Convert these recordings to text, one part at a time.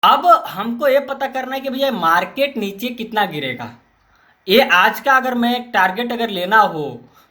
अब हमको ये पता करना है कि भैया मार्केट नीचे कितना गिरेगा। ये आज का अगर मैं टारगेट अगर लेना हो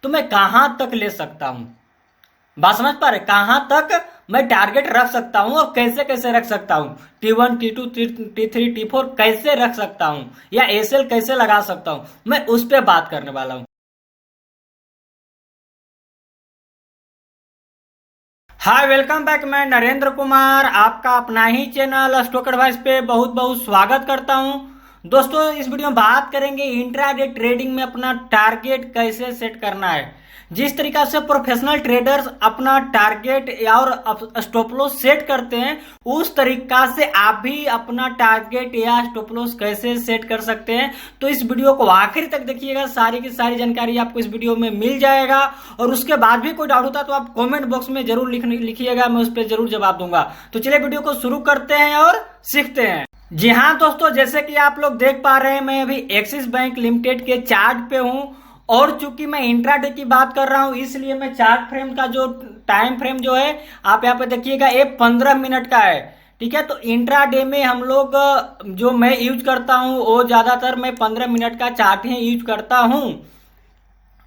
तो मैं कहां तक ले सकता हूं। बात समझ पा रहे, कहां तक मैं टारगेट रख सकता हूं और कैसे कैसे रख सकता हूं। T1 T2 T3 T4 कैसे रख सकता हूं या एसएल कैसे लगा सकता हूं, मैं उस पर बात करने वाला हूं। हाय, वेलकम बैक। मैं नरेंद्र कुमार आपका अपना ही चैनल स्टॉक एडवाइस पे बहुत बहुत स्वागत करता हूं। दोस्तों, इस वीडियो में बात करेंगे इंट्राडे ट्रेडिंग में अपना टारगेट कैसे सेट करना है। जिस तरीका से प्रोफेशनल ट्रेडर्स अपना टारगेट और स्टॉप लॉस सेट करते हैं, उस तरीका से आप भी अपना टारगेट या स्टॉप लॉस कैसे सेट कर सकते हैं। तो इस वीडियो को आखिर तक देखिएगा, सारी की सारी जानकारी आपको इस वीडियो में मिल जाएगा। और उसके बाद भी कोई डाउट होता तो आप कमेंट बॉक्स में जरूर लिखिएगा, मैं उस पर जरूर जवाब दूंगा। तो चलिए वीडियो को शुरू करते हैं और सीखते हैं। जी हाँ दोस्तों, जैसे कि आप लोग देख पा रहे हैं, मैं अभी एक्सिस बैंक लिमिटेड के चार्ट पे हूं। और चूंकि मैं इंट्राडे की बात कर रहा हूं, इसलिए मैं चार्ट फ्रेम का जो टाइम फ्रेम जो है आप यहाँ पे देखिएगा, ये 15 मिनट का है। ठीक है, तो इंट्राडे में हम लोग जो मैं यूज करता हूं वो ज्यादातर मैं 15 मिनट का चार्ट ही यूज करता हूं।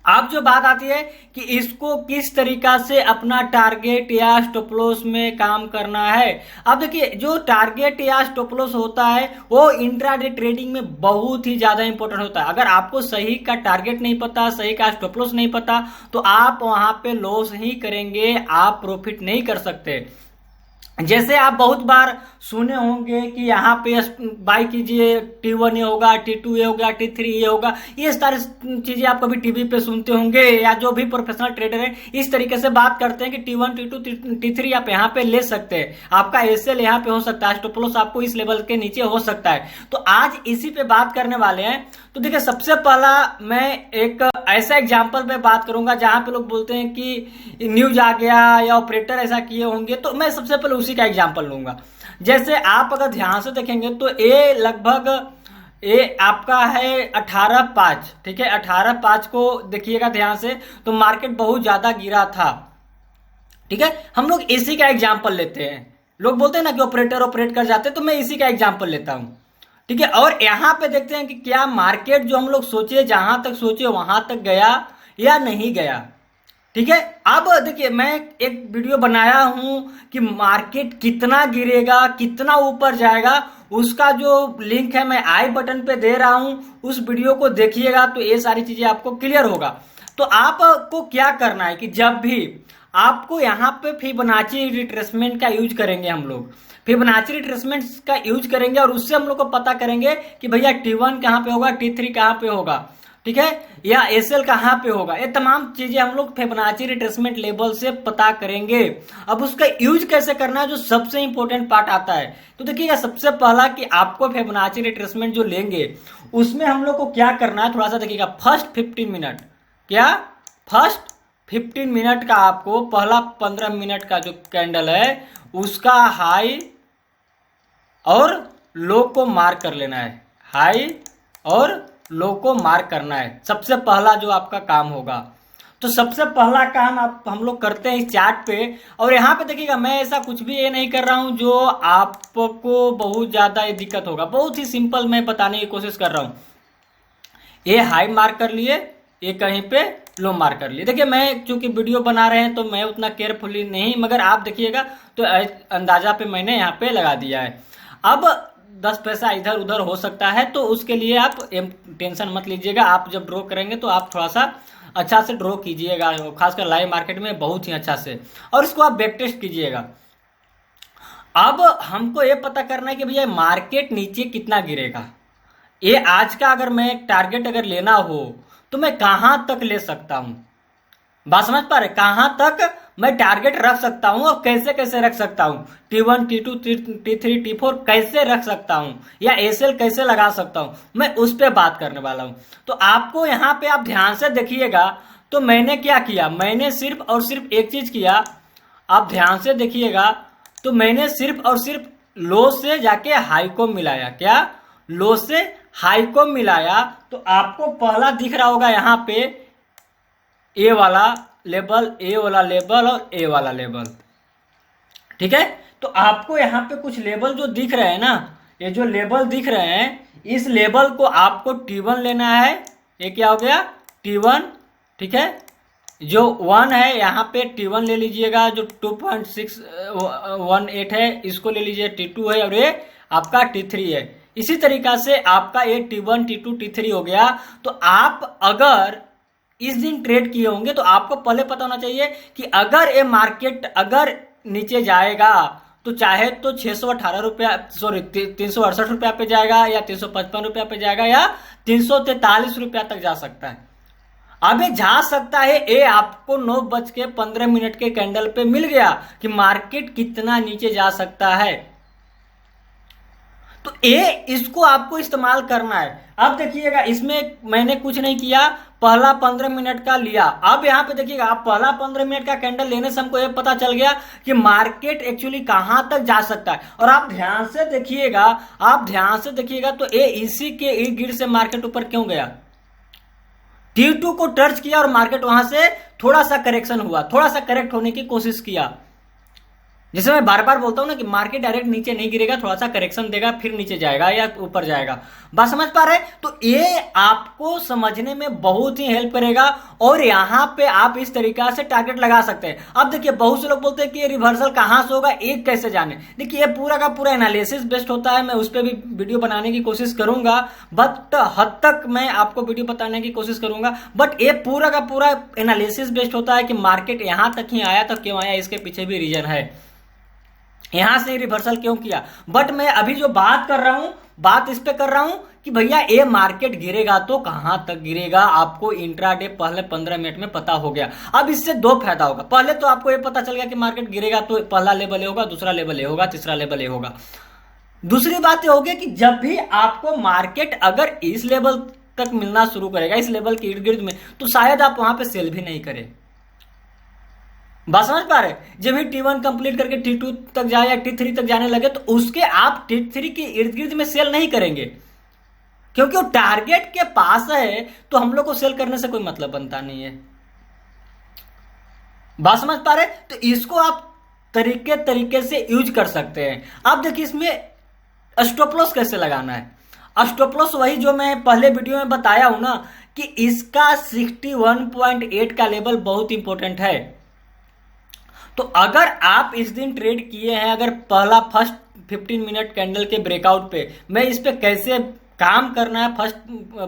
अब जो बात आती है कि इसको किस तरीका से अपना टारगेट या स्टॉप लॉस में काम करना है। अब देखिए, जो टारगेट या स्टॉप लॉस होता है वो इंट्राडे ट्रेडिंग में बहुत ही ज्यादा इंपॉर्टेंट होता है। अगर आपको सही का टारगेट नहीं पता, सही का स्टॉप लॉस नहीं पता, तो आप वहां पे लॉस ही करेंगे, आप प्रॉफिट नहीं कर सकते। जैसे आप बहुत बार सुने होंगे कि यहाँ पे बाई कीजिए, T1 ये होगा, T2 ये होगा, T3 ये होगा। ये सारी चीजें आप कभी टीवी पे सुनते होंगे, या जो भी प्रोफेशनल ट्रेडर है इस तरीके से बात करते हैं कि T1 T2 T3 आप यहाँ पे ले सकते हैं, आपका एसएल यहाँ पे हो सकता है, स्टॉप लॉस आपको इस लेवल के नीचे हो सकता है। तो आज इसी पे बात करने वाले हैं। तो देखिए, सबसे पहला मैं एक ऐसा एग्जाम्पल पे बात करूंगा जहां पे लोग बोलते हैं कि न्यूज आ गया या ऑपरेटर ऐसा किए होंगे, तो मैं सबसे पहले उसी का एग्जाम्पल लूंगा। जैसे आप अगर ध्यान से देखेंगे तो ये लगभग ये आपका है 18/5। ठीक है, 18/5 को देखिएगा ध्यान से, तो मार्केट बहुत ज्यादा गिरा था। ठीक है, हम लोग इसी का एग्जाम्पल लेते हैं। लोग बोलते हैं ना कि ऑपरेटर ऑपरेट कर जाते हैं, तो मैं इसी का एग्जाम्पल लेता हूं। ठीक है, और यहां पे देखते हैं कि क्या मार्केट जो हम लोग सोचे, जहां तक सोचे वहां तक गया या नहीं गया। ठीक है, अब देखिए, मैं एक वीडियो बनाया हूं कि मार्केट कितना गिरेगा, कितना ऊपर जाएगा, उसका जो लिंक है मैं आई बटन पे दे रहा हूं। उस वीडियो को देखिएगा तो ये सारी चीजें आपको क्लियर होगा। तो आपको क्या करना है कि जब भी आपको यहाँ पे फिबोनाची रिट्रेसमेंट का यूज करेंगे, हम लोग फिबोनाची रिट्रेसमेंट का यूज करेंगे और उससे हम लोग को पता करेंगे कि भैया T1 कहां पे होगा, T3 कहां पे होगा, ठीक है, या एसएल कहां पे होगा। ये तमाम चीजें हम लोग फिबोनाची रिट्रेसमेंट लेवल से पता करेंगे। अब उसका यूज कैसे करना है, जो सबसे इंपॉर्टेंट पार्ट आता है। तो देखिएगा, सबसे पहला कि आपको फिबोनाची रिट्रेसमेंट जो लेंगे उसमें हम लोग को क्या करना है, थोड़ा सा देखिएगा। फर्स्ट 15 मिनट, क्या फर्स्ट 15 मिनट का आपको पहला 15 मिनट का जो कैंडल है उसका हाई और लो को मार्क कर लेना है। हाई और लो को मार्क करना है, सबसे पहला जो आपका काम होगा। तो सबसे पहला काम हम लोग करते हैं इस चार्ट पे। और यहाँ पे देखिएगा, मैं ऐसा कुछ भी ये नहीं कर रहा हूं जो आपको बहुत ज्यादा ये दिक्कत होगा। बहुत ही सिंपल मैं बताने की कोशिश कर रहा हूं। ये हाई मार्क कर लिए, ये कहीं पे लो मार्क कर लिए। देखिए, मैं चूंकि वीडियो बना रहे हैं तो मैं उतना केयरफुली नहीं, मगर आप देखिएगा तो अंदाजा पे मैंने यहाँ पे लगा दिया है। अब 10 पैसा इधर उधर हो सकता है, तो उसके लिए आप टेंशन मत लीजिएगा। आप जब ड्रॉ करेंगे तो आप थोड़ा सा अच्छा से ड्रॉ कीजिएगा, खासकर लाइव मार्केट में बहुत ही अच्छा से, और इसको आप बैक टेस्ट कीजिएगा। अब हमको ये पता करना है कि भैया मार्केट नीचे कितना गिरेगा। ये आज का अगर मैं टारगेट अगर लेना हो तो मैं कहां तक ले सकता हूं। बात समझ पा रहे, कहां तक मैं टारगेट रख सकता हूं और कैसे कैसे रख सकता हूं। T1 T2 T3 T4 कैसे रख सकता हूं या एसएल कैसे लगा सकता हूं, मैं उस पर बात करने वाला हूं। तो आपको यहां पे आप ध्यान से देखिएगा। तो मैंने क्या किया, मैंने सिर्फ और सिर्फ एक चीज किया, आप ध्यान से देखिएगा। तो मैंने सिर्फ और सिर्फ लो से जाके हाई को मिलाया। क्या, लो से हाई को मिलाया। तो आपको पहला दिख रहा होगा यहाँ पे ए वाला लेवल, ए वाला लेवल और ए वाला लेवल। ठीक है, तो आपको यहाँ पे कुछ लेवल जो दिख रहे हैं ना, ये जो लेवल दिख रहे हैं, इस लेवल को आपको T1 लेना है। ये क्या हो गया? T1, ठीक है। जो 1 है यहाँ पे T1 ले लीजिएगा, जो 2.618 है इसको ले लीजिए, T2 है, और ये आपका T3 है। इसी तरीका से आपका ये T1, T2, T3 हो गया। तो आप अगर इस दिन ट्रेड किए होंगे तो आपको पहले पता होना चाहिए कि अगर ये मार्केट अगर नीचे जाएगा तो चाहे तो 618 रुपया, सॉरी 368 रुपया पे जाएगा, या 355 रुपया पे जाएगा, या 343 रुपया तक जा सकता है। अब ये जा सकता है, ये आपको 9:15 के कैंडल पे मिल गया कि मार्केट कितना नीचे जा सकता है। तो ये इसको आपको इस्तेमाल करना है। अब देखिएगा, इसमें मैंने कुछ नहीं किया, पहला 15 मिनट का लिया। अब यहां पे देखिएगा, आप पहला 15 मिनट का कैंडल लेने से हमको ये पता चल गया कि मार्केट एक्चुअली कहां तक जा सकता है। और आप ध्यान से देखिएगा, तो ये इसी के इर्द गिर्द से मार्केट ऊपर क्यों गया? T2 को टच किया और मार्केट वहां से थोड़ा सा करेक्शन हुआ, थोड़ा सा करेक्ट होने की कोशिश किया। जैसे मैं बार बार बोलता हूं ना कि मार्केट डायरेक्ट नीचे नहीं गिरेगा, थोड़ा सा करेक्शन देगा, फिर नीचे जाएगा या ऊपर जाएगा। बात समझ पा रहे? तो ये आपको समझने में बहुत ही हेल्प करेगा, और यहां पे आप इस तरीका से टारगेट लगा सकते हैं। अब देखिए, बहुत से लोग बोलते हैं कि ये रिवर्सल कहां से होगा, एक कैसे जाने। देखिए, ये पूरा का पूरा एनालिसिस बेस्ड होता है, मैं उस पर भी वीडियो बनाने की कोशिश करूंगा, बट हद तक मैं आपको वीडियो बताने की कोशिश करूंगा। बट ये पूरा का पूरा एनालिसिस बेस्ड होता है कि मार्केट यहां तक ही आया तो क्यों आया, इसके पीछे भी रीजन है, यहां से रिवर्सल क्यों किया। बट मैं अभी जो बात कर रहा हूं, बात इस पे कर रहा हूं कि भैया ये मार्केट गिरेगा तो कहां तक गिरेगा, आपको इंट्राडे पहले 15 मिनट में पता हो गया। अब इससे दो फायदा होगा। पहले तो आपको ये पता चल गया कि मार्केट गिरेगा तो पहला लेवल ये होगा, दूसरा लेवल ये होगा, तीसरा लेवल ये होगा। दूसरी बात ये होगी कि जब भी आपको मार्केट अगर इस लेवल तक मिलना शुरू करेगा, इस लेवल के इर्द गिर्द में, तो शायद आप वहां पे सेल भी नहीं करें। बात समझ पा रहे? जब भी T1 कंप्लीट करके T2 तक जाए या T3 तक जाने लगे तो उसके आप T3 के इर्द गिर्द में सेल नहीं करेंगे, क्योंकि वो टारगेट के पास है, तो हम लोग को सेल करने से कोई मतलब बनता नहीं है। बात समझ पा रहे? तो इसको आप तरीके से यूज कर सकते हैं। अब देखिए, इसमें स्टॉप लॉस कैसे लगाना है। स्टॉप लॉस वही जो मैं पहले वीडियो में बताया हूं ना, कि इसका 61.8 का लेवल बहुत इंपॉर्टेंट है। तो अगर आप इस दिन ट्रेड किए हैं, अगर पहला फर्स्ट 15 मिनट कैंडल के ब्रेकआउट पे, मैं इस पे कैसे काम करना है, फर्स्ट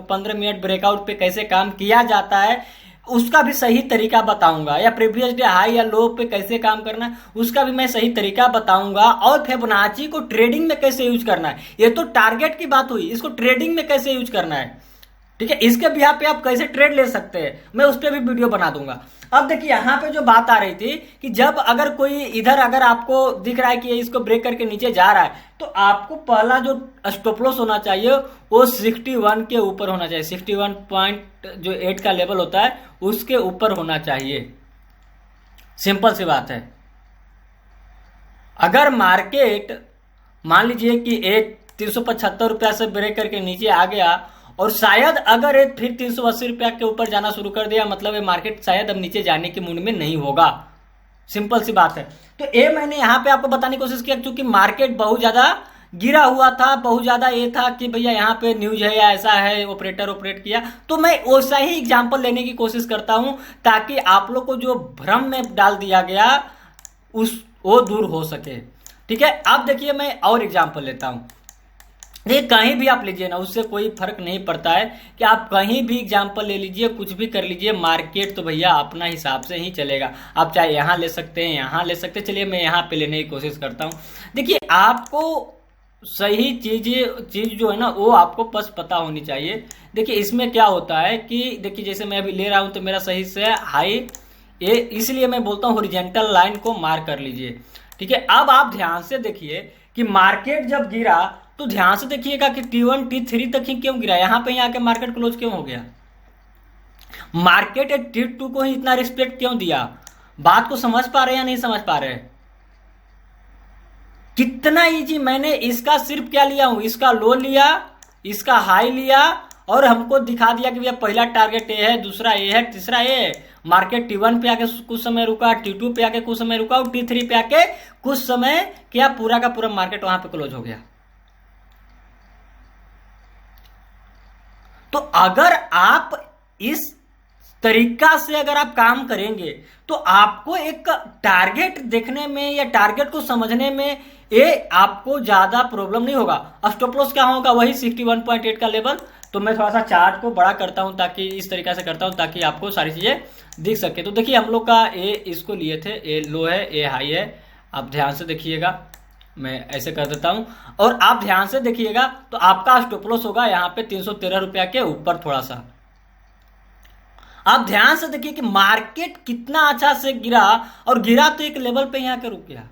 15 मिनट ब्रेकआउट पे कैसे काम किया जाता है उसका भी सही तरीका बताऊंगा, या प्रीवियस डे हाई या लो पे कैसे काम करना है उसका भी मैं सही तरीका बताऊंगा, और फिबोनाची को ट्रेडिंग में कैसे यूज करना है। ये तो टारगेट की बात हुई, इसको ट्रेडिंग में कैसे यूज करना है, ठीक है, इसके बिहार पे आप कैसे ट्रेड ले सकते हैं, मैं उस पर भी वीडियो बना दूंगा। अब देखिए, यहां पे जो बात आ रही थी कि जब अगर कोई इधर अगर आपको दिख रहा है कि इसको ब्रेक करके नीचे जा रहा है, तो आपको पहला जो स्टॉप लॉस होना चाहिए वो 61 के ऊपर होना चाहिए। 61.8 का लेवल होता है उसके ऊपर होना चाहिए। सिंपल सी बात है। अगर मार्केट मान लीजिए कि एक 375 रुपया से ब्रेक करके नीचे आ गया, और शायद अगर ये फिर 380 रुपया के ऊपर जाना शुरू कर दिया, मतलब ये मार्केट शायद अब नीचे जाने के मूड में नहीं होगा। सिंपल सी बात है। तो ये मैंने यहाँ पे आपको बताने की कोशिश किया, क्योंकि मार्केट बहुत ज्यादा गिरा हुआ था, बहुत ज्यादा ये था कि भैया यहाँ पे न्यूज है या ऐसा है, ऑपरेटर ऑपरेट किया, तो मैं वैसा ही एग्जाम्पल लेने की कोशिश करता हूं, ताकि आप लोग को जो भ्रम में डाल दिया गया वो दूर हो सके। ठीक है, अब देखिए मैं और एग्जाम्पल लेता हूं। ये कहीं भी आप लीजिए ना, उससे कोई फर्क नहीं पड़ता है कि आप कहीं भी एग्जाम्पल ले लीजिए, कुछ भी कर लीजिए, मार्केट तो भैया अपना हिसाब से ही चलेगा। आप चाहे यहां ले सकते हैं, यहां ले सकते हैं। चलिए मैं यहां पे लेने की कोशिश करता हूं। देखिए, आपको सही चीज जो है ना वो आपको बस पता होनी चाहिए। देखिए इसमें क्या होता है कि देखिए जैसे मैं अभी ले रहा हूं तो मेरा सही से हाई, ये इसलिए मैं बोलता हूं हॉरिजॉन्टल लाइन को मार्क कर लीजिए। ठीक है, अब आप ध्यान से देखिए कि मार्केट जब गिरा तो ध्यान से देखिएगा कि T1 T3 तक ही क्यों गिरा, यहां पे आके मार्केट क्लोज क्यों हो गया, मार्केट T2 को ही इतना रिस्पेक्ट क्यों दिया। बात को समझ पा रहे हैं या नहीं समझ पा रहे? कितना इजी। मैंने इसका सिर्फ क्या लिया हूं, इसका लो लिया, इसका हाई लिया, और हमको दिखा दिया कि भैया पहला टारगेट ये है, दूसरा ये है, तीसरा ये है। मार्केट T1 पे आके कुछ समय रुका, T2 पे आके कुछ समय रुका, और T3 पे आके कुछ समय क्या पूरा का पूरा मार्केट वहां पे क्लोज हो गया। तो अगर आप इस तरीका से अगर आप काम करेंगे तो आपको एक टारगेट देखने में या टारगेट को समझने में ये आपको ज्यादा प्रॉब्लम नहीं होगा। स्टॉप लॉस क्या होगा, वही 61.8 का लेवल। तो मैं थोड़ा सा चार्ट को बड़ा करता हूं ताकि इस तरीके से करता हूं ताकि आपको सारी चीजें दिख सके। तो देखिए हम लोग का ए इसको लिए थे, ए लो है, ए हाई है। आप ध्यान से देखिएगा, मैं ऐसे कर देता हूं और आप ध्यान से देखिएगा तो आपका स्टॉप लॉस होगा यहाँ पे 313 रुपया के ऊपर थोड़ा सा। आप ध्यान से देखिए कि मार्केट कितना अच्छा से गिरा और गिरा तो एक लेवल पे यहां के रुक गया।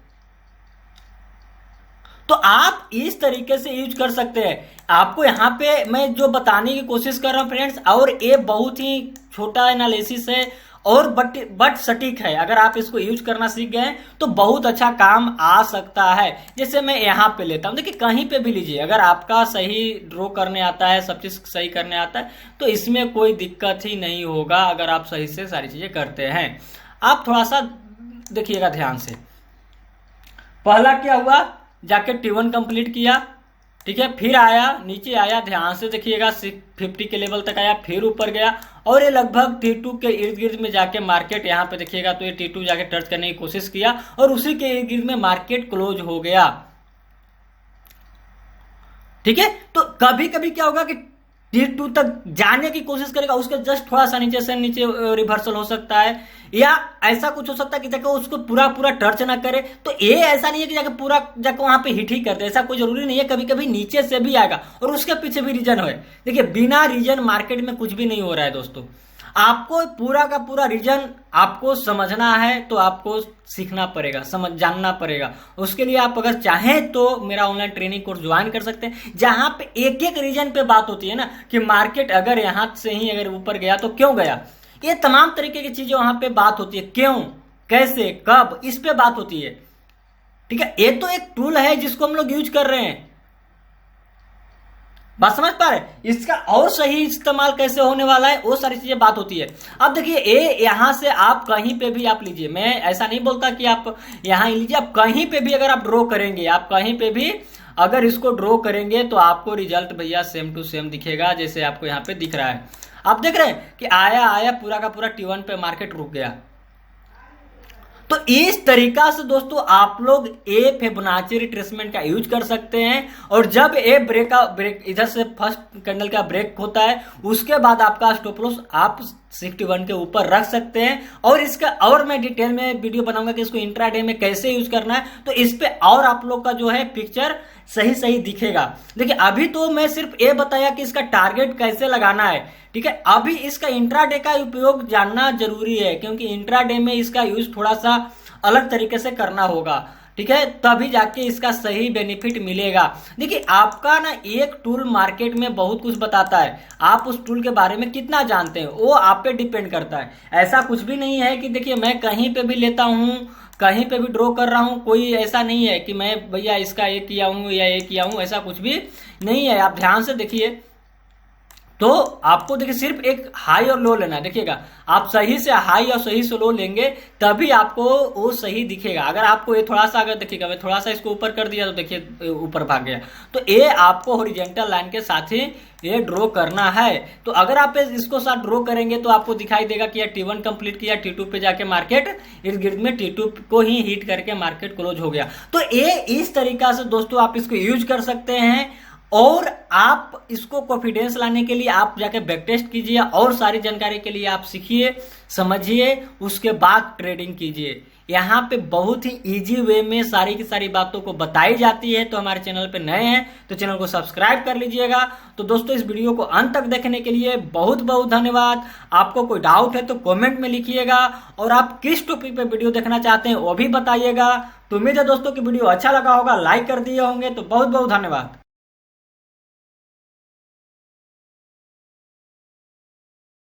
तो आप इस तरीके से यूज कर सकते हैं। आपको यहां पे मैं जो बताने की कोशिश कर रहा हूं फ्रेंड्स, और ये बहुत ही छोटा एनालिसिस है और बट सटीक है। अगर आप इसको यूज करना सीख गए तो बहुत अच्छा काम आ सकता है। जैसे मैं यहां पे लेता हूं, देखिए कहीं पे भी लीजिए, अगर आपका सही ड्रॉ करने आता है, सब चीज सही करने आता है तो इसमें कोई दिक्कत ही नहीं होगा अगर आप सही से सारी चीजें करते हैं। आप थोड़ा सा देखिएगा ध्यान से। पहला क्या हुआ, जाके T1 कंप्लीट किया, ठीक है, फिर आया नीचे आया, ध्यान से देखिएगा 50 के लेवल तक आया, फिर ऊपर गया और ये लगभग T2 के इर्द गिर्द में जाके मार्केट यहाँ पे देखिएगा तो ये T2 जाके टच करने की कोशिश किया और उसी के इर्द गिर्द में मार्केट क्लोज हो गया। ठीक है, तो कभी कभी क्या होगा कि T2 तक जाने की कोशिश करेगा, उसके जस्ट थोड़ा सा नीचे से नीचे रिवर्सल हो सकता है, या ऐसा कुछ हो सकता है कि जाके उसको पूरा पूरा टच ना करे। तो ये ऐसा नहीं है कि जाके पूरा जाके वहां पे हिट ही करते, ऐसा कोई जरूरी नहीं है। कभी कभी नीचे से भी आएगा और उसके पीछे भी रीजन है। देखिए बिना रीजन मार्केट में कुछ भी नहीं हो रहा है दोस्तों। आपको पूरा का पूरा रीजन आपको समझना है तो आपको सीखना पड़ेगा, जानना पड़ेगा। उसके लिए आप अगर चाहें तो मेरा ऑनलाइन ट्रेनिंग कोर्स ज्वाइन कर सकते हैं, जहां पे एक एक रीजन पे बात होती है ना कि मार्केट अगर यहां से ही अगर ऊपर गया तो क्यों गया, ये तमाम तरीके की चीजें वहां पे बात होती है। क्यों, कैसे, कब, इस पे बात होती है। ठीक है, ये तो एक टूल है जिसको हम लोग यूज कर रहे हैं। बात समझ पा रहे, इसका और सही इस्तेमाल कैसे होने वाला है वो सारी चीजें बात होती है। अब देखिए ये यहां से आप कहीं पे भी आप लीजिए, मैं ऐसा नहीं बोलता कि आप यहां ही लीजिए, आप कहीं पे भी अगर आप ड्रॉ करेंगे, आप कहीं पे भी अगर इसको ड्रॉ करेंगे तो आपको रिजल्ट भैया सेम टू सेम दिखेगा जैसे आपको यहाँ पे दिख रहा है। आप देख रहे हैं कि आया पूरा का पूरा T1 पे मार्केट रुक गया। तो इस तरीका से दोस्तों आप लोग ए फिबोनाची रिट्रेसमेंट का यूज कर सकते हैं। और जब ए ब्रेक इधर से फर्स्ट कैंडल का ब्रेक होता है उसके बाद आपका स्टॉप लॉस आप 61 के ऊपर रख सकते हैं। और इसका और मैं डिटेल में वीडियो बनाऊंगा कि इसको इंट्राडे में कैसे यूज करना है, तो इस पे और आप लोग का जो है पिक्चर सही दिखेगा। देखिए अभी तो मैं सिर्फ ये बताया कि इसका टारगेट कैसे लगाना है, ठीक है। अभी इसका इंट्राडे का उपयोग जानना जरूरी है क्योंकि इंट्राडे में इसका यूज थोड़ा सा अलग तरीके से करना होगा, ठीक है, तभी जाके इसका सही बेनिफिट मिलेगा। देखिए आपका ना एक टूल मार्केट में बहुत कुछ बताता है, आप उस टूल के बारे में कितना जानते हैं वो आप पे डिपेंड करता है। ऐसा कुछ भी नहीं है कि देखिए मैं कहीं पे भी लेता हूं, कहीं पे भी ड्रॉ कर रहा हूं, कोई ऐसा नहीं है कि मैं भैया इसका एक किया हूं या एक किया हूं, ऐसा कुछ भी नहीं है। आप ध्यान से देखिए तो आपको देखिए सिर्फ एक हाई और लो लेना है। देखिएगा आप सही से हाई और सही से लो लेंगे तभी आपको वो सही दिखेगा। अगर आपको ये थोड़ा सा अगर देखिएगा मैं थोड़ा सा इसको ऊपर कर दिया तो देखिए ऊपर भाग गया, तो ये आपको हॉरिजॉन्टल लाइन के साथ ही ये ड्रॉ करना है। तो अगर आप इसको साथ ड्रॉ करेंगे तो आपको दिखाई देगा कि T1 कंप्लीट किया, T2 पे जाके मार्केट इर्द गिर्द में T2 को ही हिट करके मार्केट क्लोज हो गया। तो ये इस तरीका से दोस्तों आप इसको यूज कर सकते हैं। और आप इसको कॉन्फिडेंस लाने के लिए आप जाके बैक टेस्ट कीजिए और सारी जानकारी के लिए आप सीखिए, समझिए, उसके बाद ट्रेडिंग कीजिए। यहाँ पे बहुत ही इजी वे में सारी की सारी बातों को बताई जाती है। तो हमारे चैनल पे नए हैं तो चैनल को सब्सक्राइब कर लीजिएगा। तो दोस्तों इस वीडियो को अंत तक देखने के लिए बहुत बहुत धन्यवाद। आपको कोई डाउट है तो कमेंट में लिखिएगा और आप किस टॉपिक पे वीडियो देखना चाहते हैं वो भी बताइएगा। तो उम्मीद है दोस्तों की वीडियो अच्छा लगा होगा, लाइक कर दिए होंगे। तो बहुत बहुत धन्यवाद।